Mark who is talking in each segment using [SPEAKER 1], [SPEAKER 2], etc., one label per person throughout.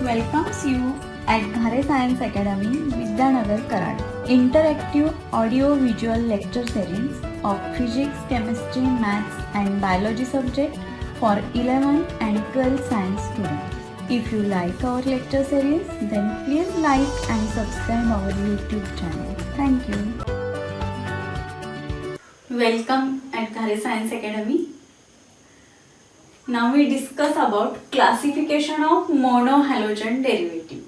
[SPEAKER 1] welcomes you at Ghare Science Academy, Vidyanagar, Karad. Interactive audio-visual lecture series of physics, chemistry, maths and biology subject for 11 and 12 science students. If you like our lecture series, then please like and subscribe our YouTube channel. Thank you. Welcome at Ghare Science Academy. Now we discuss about classification of monohalogen derivative.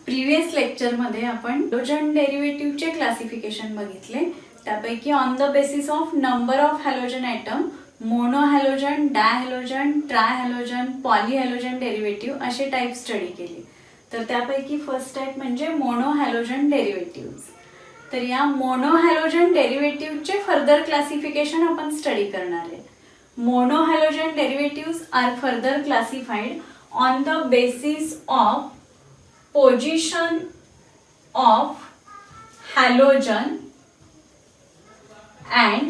[SPEAKER 1] Previous lecture मध्ये आपण halogen derivative चे classification बघितले. त्यापैकी on the basis of number of halogen atom monohalogen, dihalogen, trihalogen, polyhalogen derivative असे type study केले. तर त्यापैकी first type म्हणजे मोनोहॅलोजन डेरिव्हेटिव्ह. तर या मोनोहॅलोजन डेरिव्हेटिव्ह चे फर्दर क्लासिफिकेशन आपण स्टडी करणार आहे. Monohalogen derivatives are further classified on the basis of position of halogen and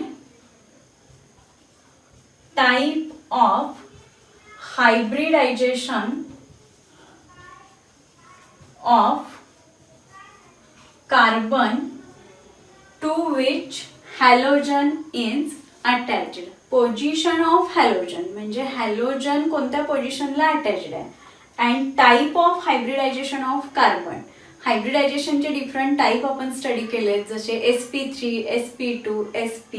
[SPEAKER 1] type of hybridization of carbon to which halogen is attached. Position of halogen म्हणजे halogen कोणत्या पोजिशनला attached आहे. And type of hybridization of carbon. हायब्रिडायझेशनचे different type आपण study केले, जसे sp3, sp2, sp.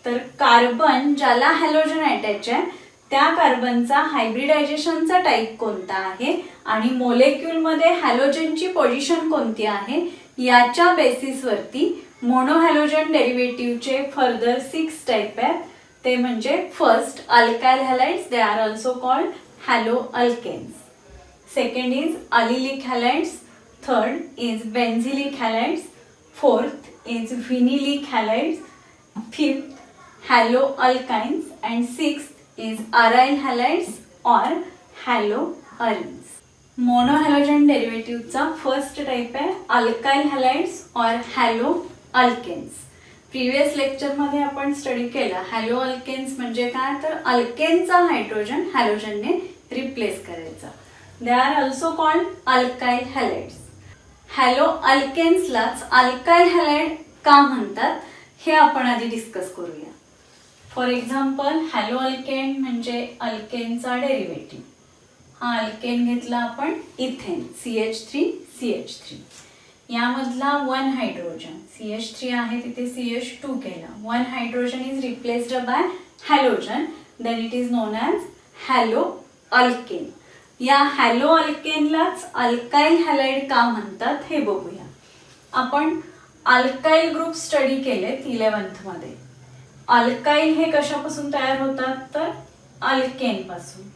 [SPEAKER 1] तर carbon ज्याला हॅलोजन अटॅच आहे त्या कार्बनचा हायब्रिडायझेशनचा टाइप कोणता आहे आणि मोलेक्युलमध्ये हॅलोजनची पोजिशन कोणती आहे याच्या बेसिसवरती मोनोहॅलोजन डेरिव्हेटिव्हचे फर्दर 6 टाइप आहेत. ते म्हणजे first alkyl halides, they are also called halo alkanes. Second is allylic halides, third is benzylic halides, fourth is vinylic halides, fifth halo alkynes and sixth is aryl halides or halo arenes. Monohalogen डेरिव्हेटिव्हचा first type आहे alkyl halides or halo alkanes. Previous lecture मध्ये आपण study केला hello alkanes म्हणजे काय, तर अल्केनचा hydrogen हॅलोजनने replace करायचा. They are also called alkyl halides. Halo अल्केन्सलाच अल्काइल हॅलाइड का म्हणतात हे आपण आधी डिस्कस करूया. फॉर एक्झाम्पल हॅलो अल्केन म्हणजे अल्केनचा डेरिव्हेटिव्ह. हा अल्केन घेतला आपण इथेन CH3CH3. यामधला 1 हायड्रोजन CH3 आहे तिथे CH2 केला. 1 hydrogen is replaced by halogen, then it is known as halo alkane. या हॅलो अल्केनलाच अल्काइल हॅलाइड का म्हणतात हे बघूया. आपण अल्काइल ग्रुप स्टडी केलेत 11th मध्ये. अल्काइल हे कशापासून तयार होतात, तर अल्केन पासून.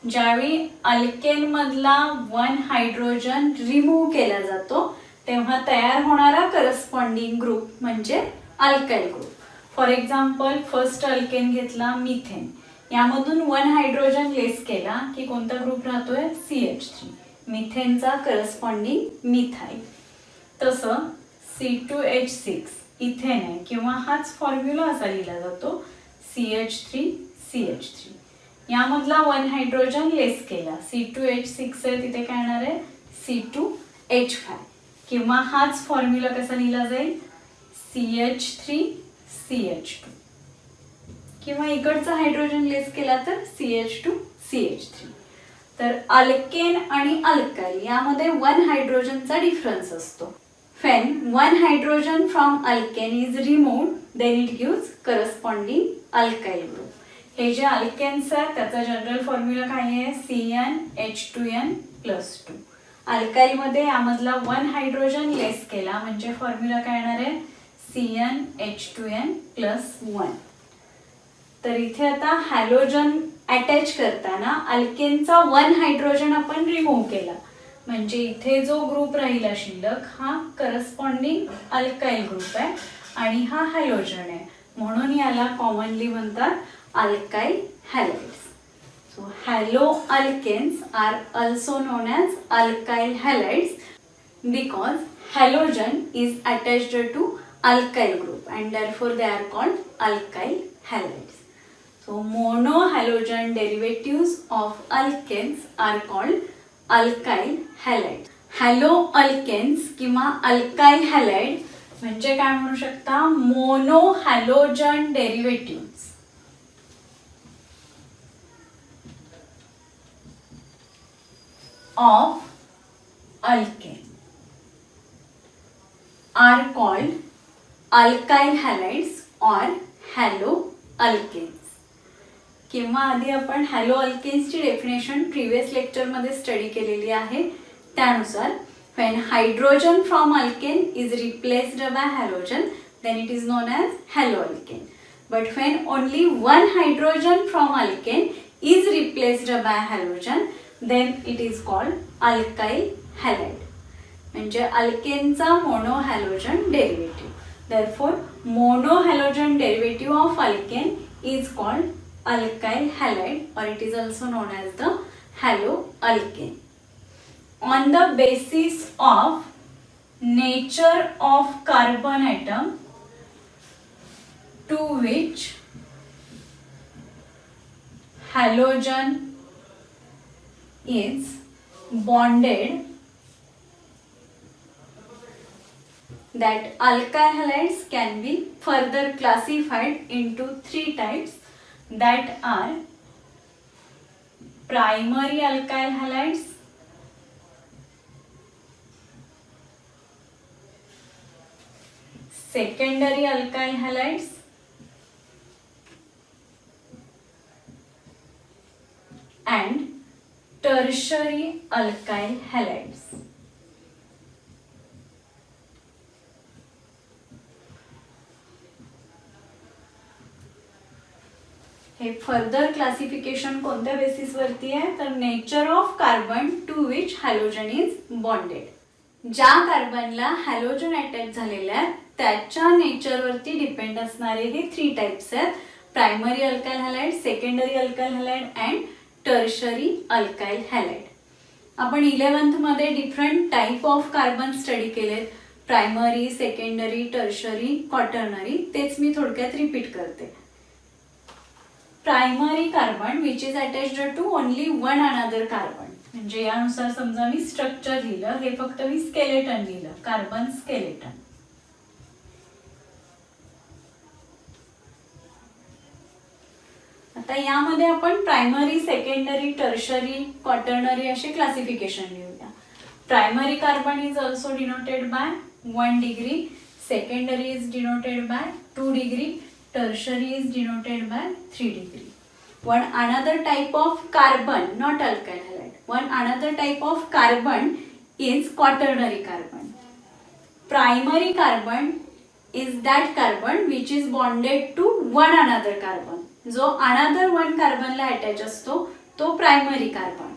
[SPEAKER 1] ज्यावेळी अल्केन मधला 1 हायड्रोजन रिमूव्ह केला जातो तेव्हा तयार होणारा करस्पॉन्डिंग ग्रुप म्हणजे alkyl group. For example first alkane घेतला मिथेन, यामधून 1 हायड्रोजन लेस केला की कोणता ग्रुप राहतोय CH3, मिथेनचा करस्पॉन्डिंग मिथाइल. तसं C2H6 इथेन आहे किंवा हाच फॉर्म्युला असा लिहिला जातो CH3CH3. यामधला 1 हायड्रोजन लेस केला, C2H6 आहे तिथे काय येणार आहे C2H5 किंवा हाच फॉर्म्युला कसा लिहिला जाईल CH3CH2 किंवा इकडचा हायड्रोजन लेस केला तर CH2CH3. तर अल्केन आणि अल्काइल यामध्ये 1 हायड्रोजनचा डिफरन्स असतो. When 1 hydrogen from alkane is removed, then it gives corresponding alkyl group. हे जे अल्केन्स आहे त्याचा जनरल फॉर्म्युला काय आहे CnH2n+2. अल्काइल मध्ये यामधला 1 हायड्रोजन लेस केला म्हणजे फॉर्म्युला काय येणार आहे CnH2n+1. तर इथे आता हॅलोजन अटॅच करताना अल्केनचा 1 हायड्रोजन आपण रिमूव्ह केला म्हणजे इथे जो ग्रुप राहिला शिल्लक हा करस्पॉन्डिंग अल्काइल ग्रुप आहे आणि हा हॅलोजन आहे, म्हणून याला कॉमनली म्हणतात alkyl halides. So haloalkanes are also known as alkyl halides because halogen is attached to alkyl group and therefore they are called alkyl halides. So monohalogen derivatives of alkanes are called alkyl halide. Halo alkanes किंवा alkyl halide म्हणजे काय म्हणू शकता, mono halogen derivative of alkane are called alkyl halides or haloalkanes. किंवा आधी आपण hello अल्केन्सची definition previous लेक्चरमध्ये study केलेली आहे. त्यानुसार when hydrogen from alkane is replaced by halogen then it is known as haloalkane. But when only one hydrogen from alkane is replaced by halogen then it is called alkyl halide. म्हणजे अल्केनचा mono halogen derivative. Therefore mono halogen derivative of alkane is called alkyl halide or it is also known as the haloalkane. On the basis of nature of carbon atom to which halogen is bonded, that alkyl halides can be further classified into three types, that are primary alkyl halides, secondary alkyl halides, and tertiary alkyl halides. हे further classification कोणत्या basis वरती आहे, तर nature of carbon to which halogen is bonded. ज्या कार्बनला halogen attach झालेला आहे त्याच्या नेचरवरती डिपेंड असणारे हे थ्री टाइप्स आहेत, primary alkyl halide, secondary alkyl halide and tertiary alkyl halide. आपण 11th मध्ये different type of carbon study केलेत, प्रायमरी, सेकंडरी, टर्शरी, क्वाटर्नरी. तेच मी थोडक्यात रिपीट करते. Primary carbon which is attached to only one another carbon. म्हणजे यानुसार समजा मी स्ट्रक्चर लिहिलं, हे फक्त मी स्केलेटन लिहिलं, कार्बन स्केलेटन. आता यामध्ये आपण प्रायमरी, सेकंडरी, टर्शरी, क्वाटर्नरी असे क्लासिफिकेशन लिहूया. Primary carbon is also denoted by 1 degree, secondary is denoted by 2 degree, tertiary is denoted by 3 degree. One another type of carbon, not alkyl halide, one another type of carbon is quaternary carbon. Primary carbon is that carbon which is bonded to one another carbon. जो another one carbon ला attach असतो तो primary carbon.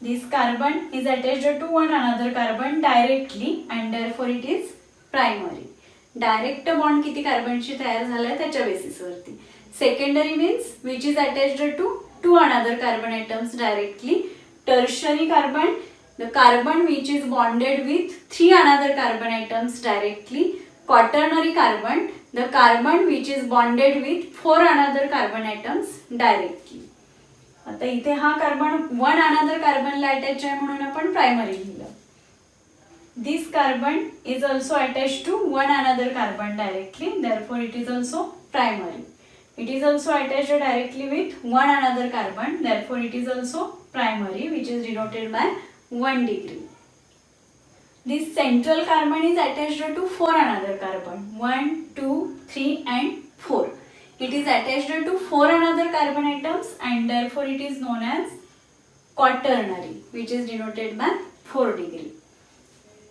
[SPEAKER 1] This carbon is attached to one another carbon directly and therefore it is primary. Direct bond किती कार्बनची तयार झालाय त्याच्या बेसिसवरती. Secondary means which is attached to two another carbon atoms directly. Tertiary carbon, the carbon which is bonded with 3 another carbon atoms directly. Quaternary carbon, the carbon which is bonded with 4 another carbon atoms directly. आता इथे हा carbon 1 another कार्बनला attach आहे म्हणून आपण primary लिहिलं. This carbon is also attached to one another carbon directly, therefore it is also primary. It is also attached directly with one another carbon, therefore it is also primary, which is denoted by 1 degree. This central carbon is attached to 4 another carbon, 1, 2, 3 and 4. It is attached to 4 another carbon atoms and therefore it is known as quaternary, which is denoted by 4 degree.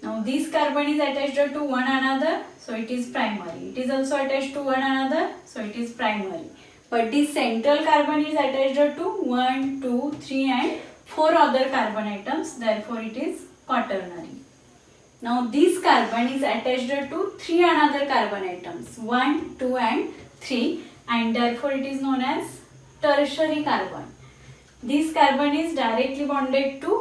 [SPEAKER 1] Now this carbon is attached to one another, so it is primary. It is also attached to one another, so it is primary. But this central carbon is attached to 1, 2, 3 and 4 other carbon atoms, therefore it is quaternary. Now this carbon is attached to 3 another carbon atoms, 1, 2 and 3, and therefore it is known as tertiary carbon. This carbon is directly bonded to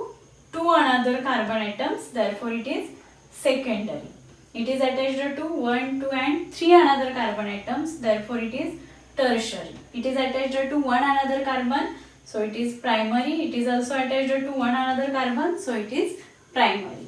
[SPEAKER 1] 2 another carbon atoms, therefore it is secondary. It is attached to 1, 2 and 3 another carbon atoms, therefore it is tertiary. It is attached to one another carbon, So it is primary. It is also attached to one another carbon. So it is primary.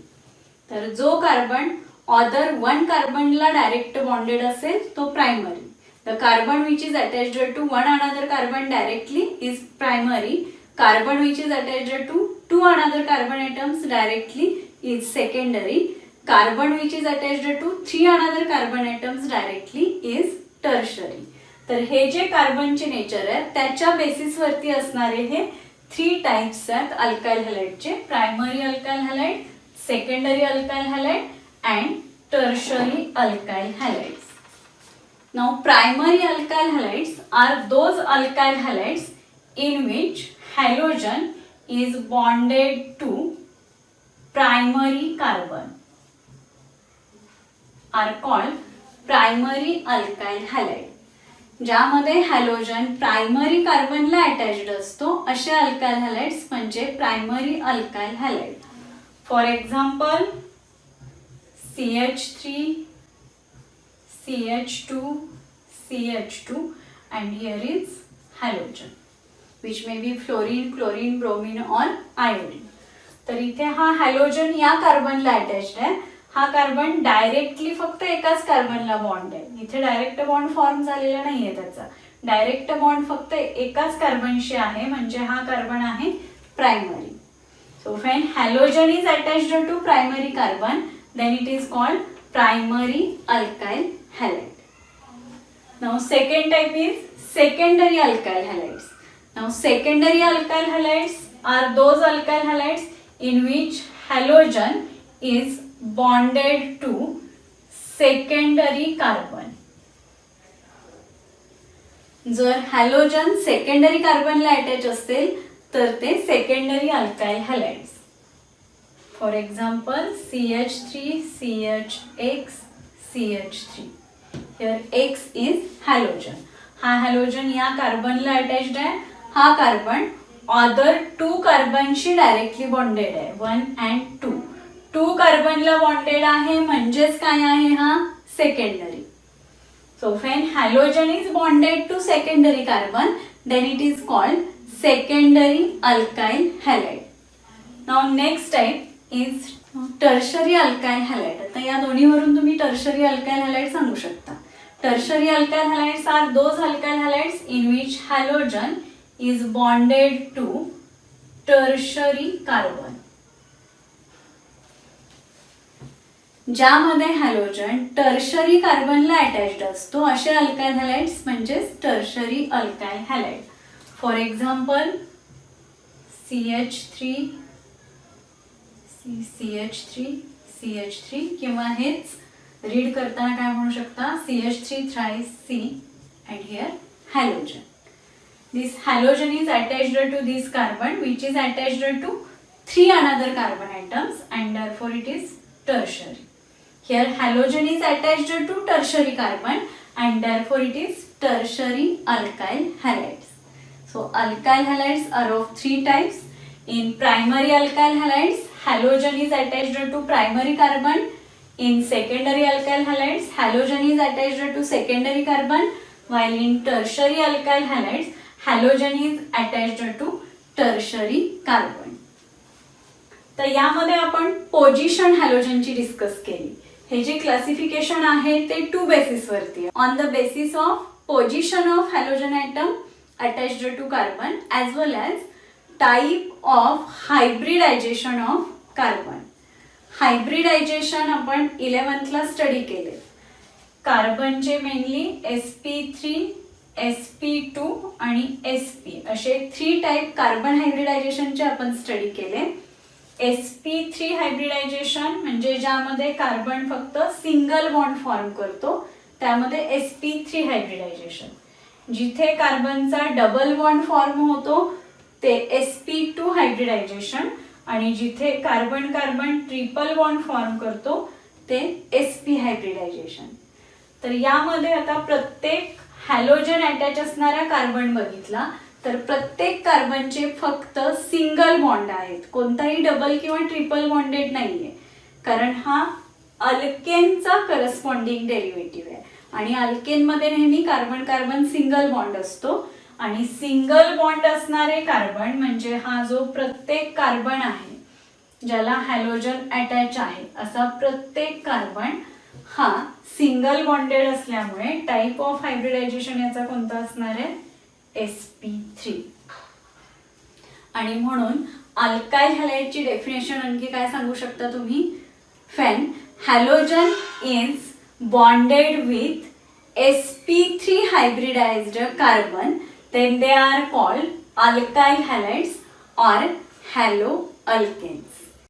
[SPEAKER 1] तर जो carbon other one कार्बनला direct bonded असेल तो primary. The carbon which is attached to one another carbon directly is primary. Carbon which is attached to two another carbon atoms directly is secondary. Carbon which is attached to three another carbon atoms directly is tertiary. तर हे जे कार्बनचे nature आहे त्याच्या बेसिसवरती असणारे हे three types आहेत अल्काइल हॅलाइडचे. Primary alkyl halide, secondary alkyl halide and tertiary alkyl halides. Now primary alkyl halides are those alkyl halides in which halogen is bonded to primary carbon are called primary alkyl halide. ज्यामध्ये halogen primary कार्बनला attached असतो असे alkyl हॅलाइड्स म्हणजे primary alkyl halide. For example CH3, CH2, CH2 and here is halogen which may be fluorine, chlorine, bromine or iodine. तर इथे हा halogen या कार्बनला attached आहे. हा कार्बन डायरेक्टली फक्त एकाच कार्बनला बॉन्ड आहे. इथे डायरेक्ट बॉन्ड फॉर्म झालेला नाहीये त्याचा. डायरेक्ट बॉन्ड फक्त एकाच कार्बनशी आहे म्हणजे हा कार्बन आहे primary. So when halogen is attached to primary carbon then it is called primary alkyl halide. Now second type is secondary alkyl halides. Now secondary alkyl halides are those alkyl halides in which halogen is bonded to secondary carbon. जर हॅलोजन secondary कार्बनला attach असेल तर ते secondary alkyl halides. For example CH3, CHX, CH3. Here X is halogen. हा halogen या कार्बनला attached आहे. हा कार्बन अदर टू कार्बनशी डायरेक्टली बॉन्डेड आहे. 1 and 2. टू कार्बनला बॉन्डेड आहे म्हणजेच काय आहे हा secondary. So when halogen is bonded to secondary carbon then it is called secondary alkyl halide. Now next type is tertiary alkyl halide. आता या दोन्हीवरून तुम्ही टर्शरी अल्काइल हॅलाइड सांगू शकता. Tertiary alkyl halides are those alkyl halides in which halogen is bonded to tertiary carbon. ज्यामध्ये halogen tertiary कार्बनला attached असतो असे अल्काइल हॅलाइड्स म्हणजेच tertiary alkyl halide. For example CH3, CH3, CH3 किंवा हेच read करताना काय म्हणू शकता CH3 thrice C and here halogen. This halogen is attached to this carbon which is attached to three another carbon atoms and therefore it is tertiary. Here halogen is attached to tertiary carbon and therefore it is tertiary alkyl halides. So alkyl halides are of three types. In primary alkyl halides halogen is attached to primary carbon. In secondary alkyl halides halogen is attached to secondary carbon while in tertiary alkyl halides halogen is attached to tertiary carbon. तर यामध्ये आपण position हॅलोजनची discuss केली. हे जे classification आहे ते to basis वरती आहे. On the basis of position of halogen atom attached to carbon as well as type of hybridization of carbon. Hybridization आपण 11th स्टडी केले. कार्बनचे मेनली sp3, sp2 आणि sp असे 3 टाइप कार्बन हायब्रिडायझेशनचे आपण स्टडी केले. sp3 hybridisation म्हणजे ज्यामध्ये carbon फक्त सिंगल बॉन्ड फॉर्म करतो त्यामध्ये sp3 हायब्रिडायझेशन. जिथे कार्बनचा डबल बॉन्ड फॉर्म होतो ते sp2 हायब्रिडायझेशन आणि जिथे carbon carbon triple bond form करतो ते sp हायब्रिडायझेशन. तर यामध्ये आता प्रत्येक हॅलोजन अटॅच असणारा कार्बन बघितला तर प्रत्येक कार्बनचे फक्त सिंगल बॉन्ड आहेत. कोणताही डबल किंवा ट्रिपल बॉन्डेड नाहीये कारण हा अल्केनचा करस्पॉन्डिंग डेरिव्हेटिव्ह आहे आणि अल्केनमध्ये नेहमी कार्बन कार्बन सिंगल बॉन्ड असतो आणि सिंगल बॉन्ड असणारे कार्बन म्हणजे हा जो प्रत्येक कार्बन आहे ज्याला हॅलोजन अटॅच आहे असा प्रत्येक कार्बन हा सिंगल बॉन्डेड असल्यामुळे टाइप ऑफ हायब्रिडायझेशन याचा कोणता असणार आहे sp3. आणि म्हणून अल्काइल हॅलाइडची डेफिनेशन आणखी काय सांगू शकता तुम्ही when halogen is bonded with sp3 hybridized carbon then they are called alkyl halides or haloalkanes.